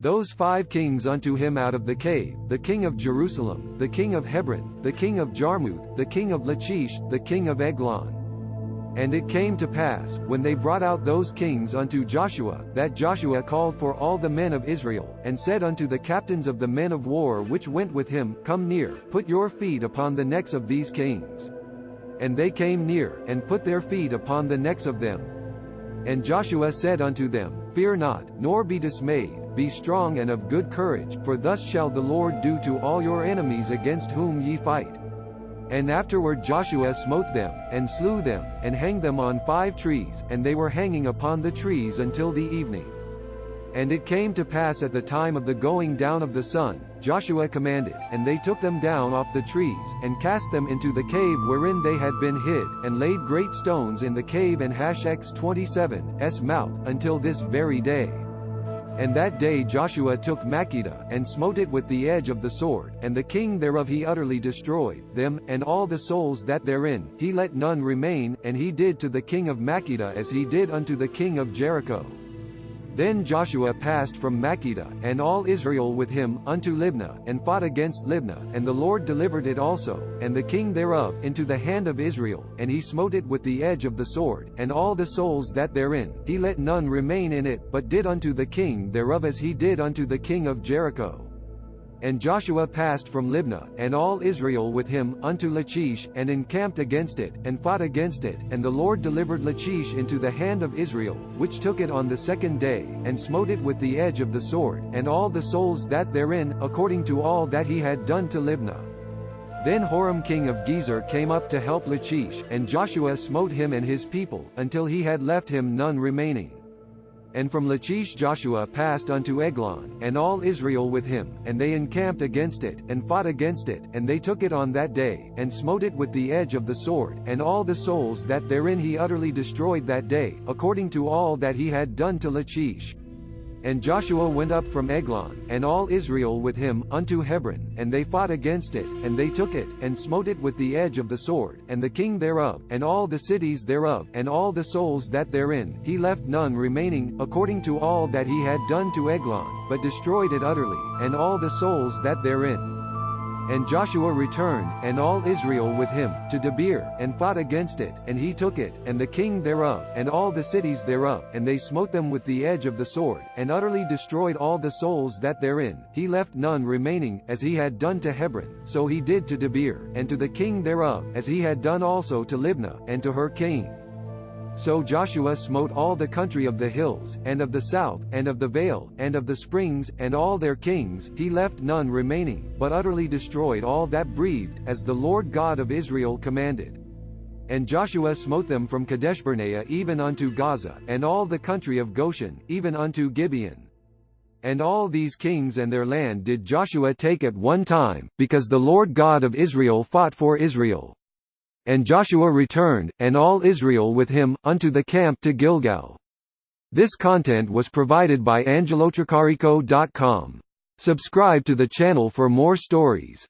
those 5 kings unto him out of the cave, the king of Jerusalem, the king of Hebron, the king of Jarmuth, the king of Lachish, the king of Eglon. And it came to pass, when they brought out those kings unto Joshua, that Joshua called for all the men of Israel, and said unto the captains of the men of war which went with him, Come near, put your feet upon the necks of these kings. And they came near, and put their feet upon the necks of them. And Joshua said unto them, Fear not, nor be dismayed, be strong and of good courage, for thus shall the Lord do to all your enemies against whom ye fight. And afterward Joshua smote them, and slew them, and hanged them on 5 trees, and they were hanging upon the trees until the evening. And it came to pass at the time of the going down of the sun, Joshua commanded, and they took them down off the trees, and cast them into the cave wherein they had been hid, and laid great stones in the cave and Hashx 27's mouth, until this very day. And that day Joshua took Makkedah, and smote it with the edge of the sword, and the king thereof he utterly destroyed, them, and all the souls that therein, he let none remain, and he did to the king of Makkedah as he did unto the king of Jericho. Then Joshua passed from Makkedah, and all Israel with him, unto Libnah, and fought against Libnah, and the Lord delivered it also, and the king thereof, into the hand of Israel, and he smote it with the edge of the sword, and all the souls that therein, he let none remain in it, but did unto the king thereof as he did unto the king of Jericho. And Joshua passed from Libnah, and all Israel with him, unto Lachish, and encamped against it, and fought against it, and the Lord delivered Lachish into the hand of Israel, which took it on the 2nd day, and smote it with the edge of the sword, and all the souls that therein, according to all that he had done to Libnah. Then Horam king of Gezer came up to help Lachish, and Joshua smote him and his people, until he had left him none remaining. And from Lachish Joshua passed unto Eglon, and all Israel with him, and they encamped against it, and fought against it, and they took it on that day, and smote it with the edge of the sword, and all the souls that therein he utterly destroyed that day, according to all that he had done to Lachish. And Joshua went up from Eglon, and all Israel with him, unto Hebron, and they fought against it, and they took it, and smote it with the edge of the sword, and the king thereof, and all the cities thereof, and all the souls that therein, he left none remaining, according to all that he had done to Eglon, but destroyed it utterly, and all the souls that therein. And Joshua returned, and all Israel with him, to Debir, and fought against it, and he took it, and the king thereof, and all the cities thereof, and they smote them with the edge of the sword, and utterly destroyed all the souls that therein, he left none remaining, as he had done to Hebron, so he did to Debir, and to the king thereof, as he had done also to Libnah, and to her king. So Joshua smote all the country of the hills, and of the south, and of the vale, and of the springs, and all their kings, he left none remaining, but utterly destroyed all that breathed, as the Lord God of Israel commanded. And Joshua smote them from Kadeshbarnea even unto Gaza, and all the country of Goshen, even unto Gibeon. And all these kings and their land did Joshua take at one time, because the Lord God of Israel fought for Israel. And Joshua returned, and all Israel with him, unto the camp to Gilgal. This content was provided by angelotricarico.com. Subscribe to the channel for more stories.